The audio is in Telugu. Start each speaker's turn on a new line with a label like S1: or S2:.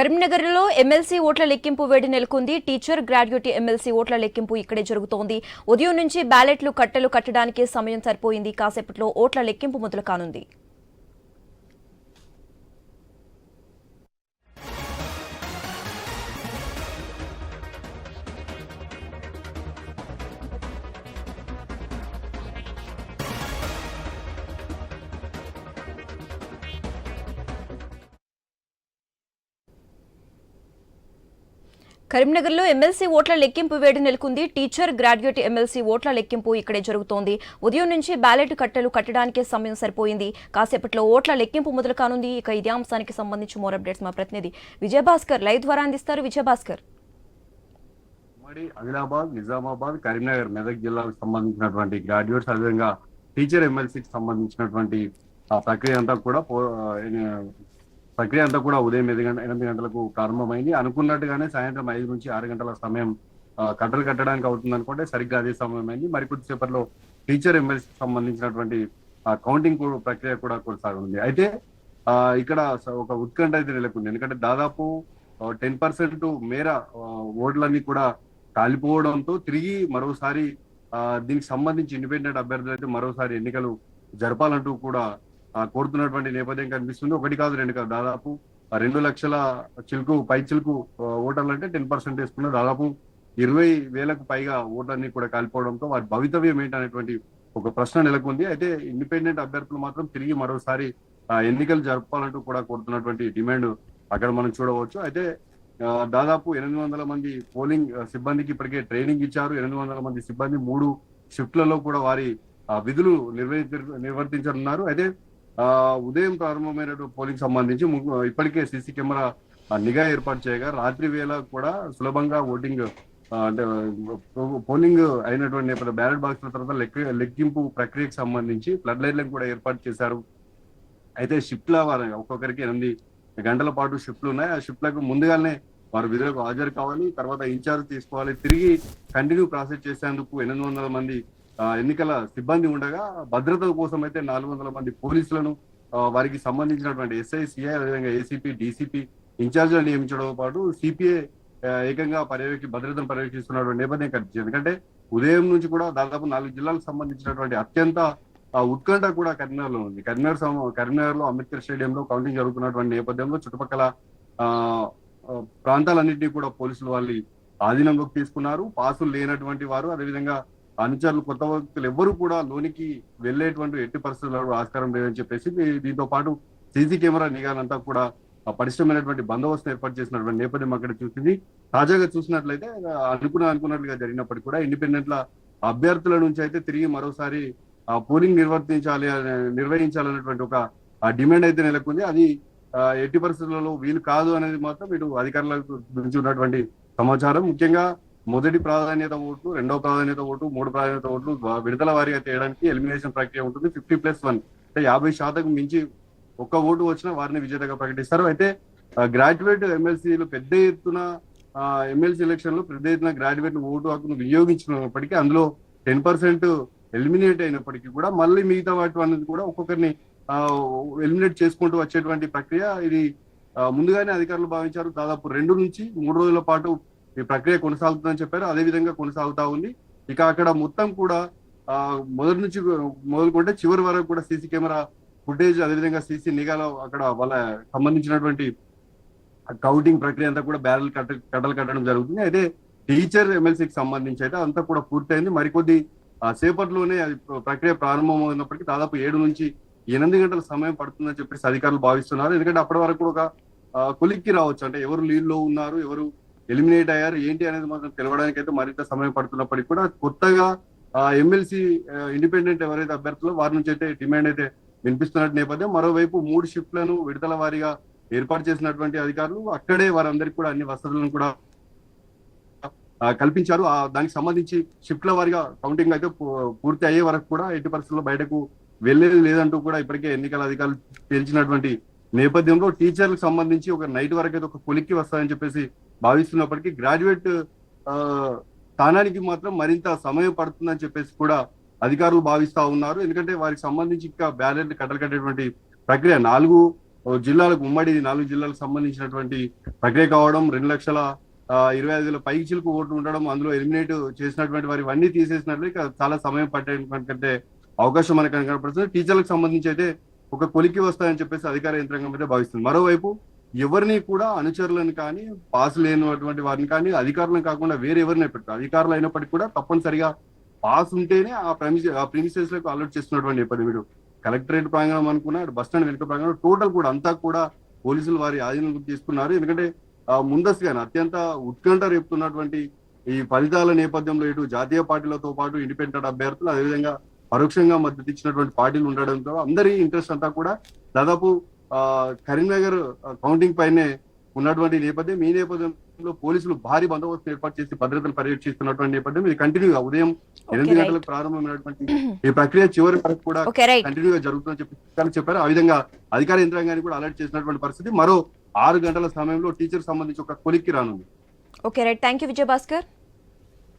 S1: కరీంనగర్లో ఎమ్మెల్సీ ఓట్ల లెక్కింపు వేడి నెలకొంది. టీచర్, గ్రాడ్యుయేట్ ఎమ్మెల్సీ ఓట్ల లెక్కింపు ఇక్కడే జరుగుతోంది. ఉదయం నుంచి బ్యాలెట్లు కట్టలు కట్టడానికి సమయం సరిపోయింది. కాసేపట్లో ఓట్ల లెక్కింపు మొదలు కానుంది. కరీంనగర్లో ఎమ్మెల్సీ ఓట్ల లెక్కింపు వేడి నెలకొంది. టీచర్, గ్రాడ్యుయేట్ ఎమ్మెల్సీ ఓట్ల లెక్కింపు ఇక్కడే జరుగుతోంది. ఉదయం నుంచి బ్యాలెట్ కట్టలు కట్టడానికి సమయం సరిపోయింది. కాసేపట్లో ఓట్ల లెక్కింపు మొదలు కానుంది. ఇక ఇదే అంశానికి సంబంధించి మోర్ అప్డేట్స్ మా ప్రతినిధి విజయభాస్కర్ లైవ్ ద్వారా అందిస్తారు. విజయభాస్కర్.
S2: ఆదిలాబాద్, నిజామాబాద్, కరీంనగర్, మెదక్ జిల్లాకు సంబంధించినటువంటి గ్రాడ్యుయేట్స్, అదేవిధంగా టీచర్ ఎమ్మెల్సీకి సంబంధించినటువంటి ప్రక్రియ అంతా కూడా ఉదయం 8 గంటలకు ప్రారంభమైంది. అనుకున్నట్టుగానే సాయంత్రం 5 నుంచి 6 గంటల సమయం కట్టలు కట్టడానికి అవుతుంది అనుకుంటే సరిగ్గా అదే సమయం అయింది. మరికొద్దిసేపట్లో టీచర్ ఎమ్మెల్సీకి సంబంధించినటువంటి కౌంటింగ్ ప్రక్రియ కూడా కొనసాగుతుంది. అయితే ఇక్కడ ఒక ఉత్కంఠ అయితే నెలకొంది. ఎందుకంటే దాదాపు 10% మేర ఓట్లన్నీ కూడా కాలిపోవడంతో తిరిగి మరోసారి దీనికి సంబంధించి ఇండిపెండెంట్ అభ్యర్థులు అయితే మరోసారి ఎన్నికలు జరపాలంటూ కూడా కోరుతున్నటువంటి నేపథ్యం కనిపిస్తుంది. 1 కాదు 2 కాదు, దాదాపు 2 లక్షల చిలుకు ఓటర్లు అంటే 10% వేసుకున్న దాదాపు 20,000కు పైగా ఓటర్ని కూడా కాలిపోవడంతో వారి భవితవ్యం ఏంటనేటువంటి ఒక ప్రశ్న నెలకొంది. అయితే ఇండిపెండెంట్ అభ్యర్థులు మాత్రం తిరిగి మరోసారి ఎన్నికలు జరపాలంటూ కూడా కోరుతున్నటువంటి డిమాండ్ అక్కడ మనం చూడవచ్చు. అయితే దాదాపు 800 మంది పోలింగ్ సిబ్బందికి ఇప్పటికే ట్రైనింగ్ ఇచ్చారు. 800 మంది సిబ్బంది 3 షిఫ్ట్లలో కూడా వారి విధులు నిర్వర్తించనున్నారు. అయితే ఉదయం ప్రారంభమైనటువంటి పోలింగ్ సంబంధించి ఇప్పటికే సీసీ కెమెరా నిఘా ఏర్పాటు చేయగా రాత్రి వేళ కూడా సులభంగా ఓటింగ్ అంటే పోలింగ్ అయినటువంటి నేపథ్యంలో బ్యాలెట్ బాక్స్ల తర్వాత లెక్కింపు ప్రక్రియకు సంబంధించి ఫ్లడ్ లైట్లను కూడా ఏర్పాటు చేశారు. అయితే షిఫ్ట్ల వారు ఒక్కొక్కరికి 8 గంటల పాటు షిఫ్ట్లు ఉన్నాయి. ఆ షిఫ్ట్లకు ముందుగానే వారు విధులకు హాజరు కావాలి, తర్వాత ఇన్ఛార్జ్ తీసుకోవాలి. తిరిగి కంటిన్యూ ప్రాసెస్ చేసేందుకు 800 మంది ఎన్నికల సిబ్బంది ఉండగా భద్రత కోసం అయితే 400 మంది పోలీసులను వారికి సంబంధించినటువంటి ఎస్ఐ, సిఐ, అదేవిధంగా ఏసీపీ, డీసీపీ ఇన్ఛార్జ్లను నియమించడంతో పాటు సిపిఐ ఏకంగా భద్రతను పర్యవేక్షిస్తున్నటువంటి నేపథ్యం కనిపించింది. ఎందుకంటే ఉదయం నుంచి కూడా దాదాపు 4 జిల్లాలకు సంబంధించినటువంటి అత్యంత ఉత్కంఠ కూడా కరీంనగర్ లో ఉంది. కరీంనగర్ లో అంబేద్కర్ స్టేడియంలో కౌంటింగ్ జరుగుతున్నటువంటి నేపథ్యంలో చుట్టుపక్కల ప్రాంతాలన్నింటినీ కూడా పోలీసులు వాళ్ళు ఆధీనంలోకి తీసుకున్నారు. పాసులు లేనటువంటి వారు, అదేవిధంగా అనుచరులు, కొత్త వ్యక్తులు ఎవ్వరూ కూడా లోనికి వెళ్లేటువంటి ఎట్టి పరిస్థితుల్లో ఆస్కారం లేదని చెప్పేసి దీంతో పాటు సీసీ కెమెరా నిఘాలంతా కూడా పటిష్టమైనటువంటి బందోబస్తు ఏర్పాటు చేసినటువంటి నేపథ్యం అక్కడ చూసింది. తాజాగా చూసినట్లయితే అనుకున్నట్లుగా జరిగినప్పటికీ కూడా ఇండిపెండెంట్ల అభ్యర్థుల నుంచి అయితే తిరిగి మరోసారి పోలింగ్ నిర్వహించాలనేటువంటి ఒక డిమాండ్ అయితే నెలకొంది. అది ఎట్టి పరిస్థితులలో వీలు కాదు అనేది మాత్రం ఇటు అధికారులకు గురించి ఉన్నటువంటి సమాచారం. ముఖ్యంగా మొదటి ప్రాధాన్యత ఓట్లు, 2వ ప్రాధాన్యత ఓటు, 3వ ప్రాధాన్యత ఓట్లు విడతల వారీగా చేయడానికి ఎలిమినేషన్ ప్రక్రియ ఉంటుంది. 50+1 అంటే 50% మించి ఒక్క ఓటు వచ్చినా వారిని విజేతగా ప్రకటిస్తారు. అయితే గ్రాడ్యుయేట్ ఎమ్మెల్సీలు పెద్ద ఎత్తున ఎమ్మెల్సీ ఎలక్షన్ లో పెద్ద ఎత్తున గ్రాడ్యుయేట్ ఓటు హక్కును వినియోగించినప్పటికీ అందులో 10% ఎలిమినేట్ అయినప్పటికీ కూడా మళ్ళీ మిగతా వాటి అనేది కూడా ఒక్కొక్కరిని ఎలిమినేట్ చేసుకుంటూ వచ్చేటువంటి ప్రక్రియ ఇది ముందుగానే అధికారులు భావించారు. దాదాపు 2 నుంచి 3 రోజుల పాటు ఈ ప్రక్రియ కొనసాగుతుందని చెప్పారు. అదే విధంగా కొనసాగుతా ఉంది. ఇక అక్కడ మొత్తం కూడా మొదటి నుంచి మొదలుకుంటే చివరి వరకు కూడా సీసీ కెమెరా ఫుటేజ్, అదేవిధంగా సీసీ నిఘాలో అక్కడ వాళ్ళ సంబంధించినటువంటి కౌంటింగ్ ప్రక్రియ అంతా కూడా కట్టలు కట్టడం జరుగుతుంది. అయితే టీచర్ ఎమ్మెల్సీకి సంబంధించి అయితే అంతా కూడా పూర్తయింది. మరికొద్ది సేపట్లోనే అది ప్రక్రియ ప్రారంభమైనప్పటికీ దాదాపు 7 నుంచి 8 గంటల సమయం పడుతుందని చెప్పేసి అధికారులు భావిస్తున్నారు. ఎందుకంటే అప్పటి వరకు కూడా ఒక కొలిక్కి రావచ్చు, అంటే ఎవరు లీడ్లో ఉన్నారు, ఎవరు ఎలిమినేట్ అయ్యారు ఏంటి అనేది మాత్రం తెలవడానికి అయితే మరింత సమయం పడుతున్నప్పటికీ కూడా కొత్తగా ఎమ్మెల్సీ ఇండిపెండెంట్ ఎవరైతే అభ్యర్థులో వారి నుంచి అయితే డిమాండ్ అయితే వినిపిస్తున్నట్టు నేపథ్యం. మరోవైపు 3 షిఫ్ట్లను విడతల వారీగా ఏర్పాటు చేసినటువంటి అధికారులు అక్కడే వారందరికీ కూడా అన్ని వసతులను కూడా కల్పించారు. దానికి సంబంధించి షిఫ్ట్ల వారీగా కౌంటింగ్ అయితే పూర్తి అయ్యే వరకు కూడా ఎట్టి పరిస్థితుల్లో బయటకు వెళ్లేది లేదంటూ కూడా ఇప్పటికే ఎన్నికల అధికారులు తేల్చినటువంటి నేపథ్యంలో టీచర్లకు సంబంధించి ఒక నైట్ వరకు అయితే ఒక కొలిక్కి వస్తాయని చెప్పేసి భావిస్తున్నప్పటికీ గ్రాడ్యుయేట్ స్థానానికి మాత్రం మరింత సమయం పడుతుందని చెప్పేసి కూడా అధికారులు భావిస్తా ఉన్నారు. ఎందుకంటే వారికి సంబంధించి ఇంకా బ్యాలెట్ కట్టలు కట్టేటువంటి ప్రక్రియ 4 జిల్లాలకు ఉమ్మడి 4 జిల్లాలకు సంబంధించినటువంటి ప్రక్రియ కావడం, 2,25,000 పైకి చిలుకు ఓట్లు ఉండడం, అందులో ఎలిమినేట్ చేసినటువంటి వారి ఇవన్నీ తీసేసినట్లు ఇక చాలా సమయం పట్టేటువంటి అవకాశం మనకు కనపడుతుంది. టీచర్లకు సంబంధించి అయితే ఒక కొలికి వస్తాయని చెప్పేసి అధికార యంత్రాంగం అయితే భావిస్తుంది. మరోవైపు ఎవరిని కూడా అనుచరులను కానీ, పాస్ లేనటువంటి వారిని కానీ, అధికారులను కాకుండా వేరే ఎవరిని పెట్టారు. అధికారులు అయినప్పటికీ కూడా తప్పనిసరిగా పాస్ ఉంటేనే ఆ ప్రిమిసెస్ లకు అలర్ట్ చేస్తున్నటువంటి నేపథ్యం. వీడు కలెక్టరేట్ ప్రాంగణం అనుకున్నా, బస్ స్టాండ్ వెనుక ప్రాంగణం టోటల్ కూడా అంతా కూడా పోలీసులు వారి ఆధీనంలోకి తీసుకున్నారు. ఎందుకంటే ముందస్తుగానే అత్యంత ఉత్కంఠ రేపుతున్నటువంటి ఈ ఫలితాల నేపథ్యంలో ఇటు జాతీయ పార్టీలతో పాటు ఇండిపెండెంట్ అభ్యర్థులు, అదేవిధంగా పరోక్షంగా మద్దతు ఇచ్చినటువంటి పార్టీలు ఉండడంతో అందరి ఇంట్రెస్ట్ అంతా కూడా దాదాపు కరీంనగర్ కౌంటింగ్ పైనే ఉన్నటువంటి నేపథ్యం. ఈ నేపథ్యంలో పోలీసులు భారీ బందోబస్తు ఏర్పాటు చేసి భద్రతను పర్యవేక్షిస్తున్నటువంటి నేపథ్యం. ఇది కంటిన్యూగా ఉదయం 8 గంటలకు ప్రారంభమైనటువంటి ఈ ప్రక్రియ చివరి వరకు కూడా కంటిన్యూగా జరుగుతుందని చెప్పారు. ఆ విధంగా అధికార యంత్రాంగాన్ని కూడా అలర్ట్ చేసినటువంటి పరిస్థితి. మరో 6 గంటల సమయంలో టీచర్ సంబంధించి ఒక కొలిక్కి రానుంది.
S1: Okay right, thank you Vijayabhaskar.